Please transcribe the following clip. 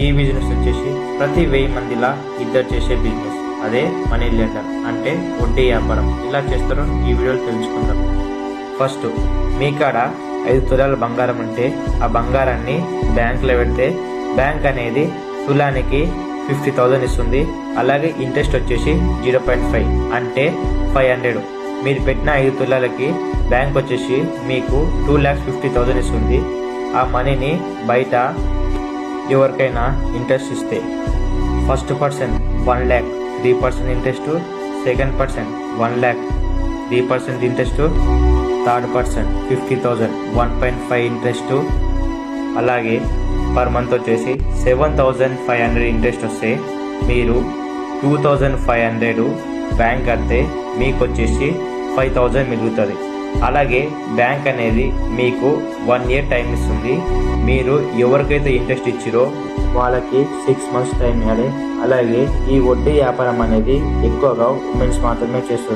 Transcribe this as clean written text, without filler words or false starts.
ఈ బిజినెస్ వచ్చేసి ప్రతి 1000 మందిలా ఇద్దరు చేసే బిజినెస్. అదే మనీ లెండర్ అంటే వడ్డీ వ్యాపారం. ఇలా చేస్తారో ఈ వీడియోలో తెలుసుకుందాం. ఫస్ట్ మీ కాడ 5 తులాల బంగారం ఉంటే ఆ బంగారాన్ని బ్యాంకులో పెడితే బ్యాంక్ అనేది తులానికి 50,000 ఇస్తుంది. అలాగే ఇంట్రెస్ట్ వచ్చేసి 0.5 అంటే 500. మీరు పెట్టిన 5 తులాలకి బ్యాంక్ వచ్చేసి మీకు 2,50,000 ఇస్తుంది. ఆ మనీని బయట ఎవరికైనా ఇంట్రెస్ట్ ఇస్తే first person 1 lakh 3% interest, second person 1 lakh 3% interest, third person 50,000 1.5 interest. అలాగే పర్ మంత్ వచ్చేసి 7,500 ఇంట్రెస్ట్ వస్తే మీరు 2,500 బ్యాంక్ కడితే మీకు వచ్చేసి 5,000 మిగులుతుంది. అలాగే బ్యాంక్ అనేది మీకు 1 year టైం ఇస్తుంది. మీరు ఎవరికైతే ఇంట్రెస్ట్ ఇచ్చిరో వాళ్ళకి 6 months టైం ఇవ్వాలి. అలాగే ఈ వడ్డీ వ్యాపారం అనేది ఎక్కువగా ఉమెన్స్ మాత్రమే చేస్తారు.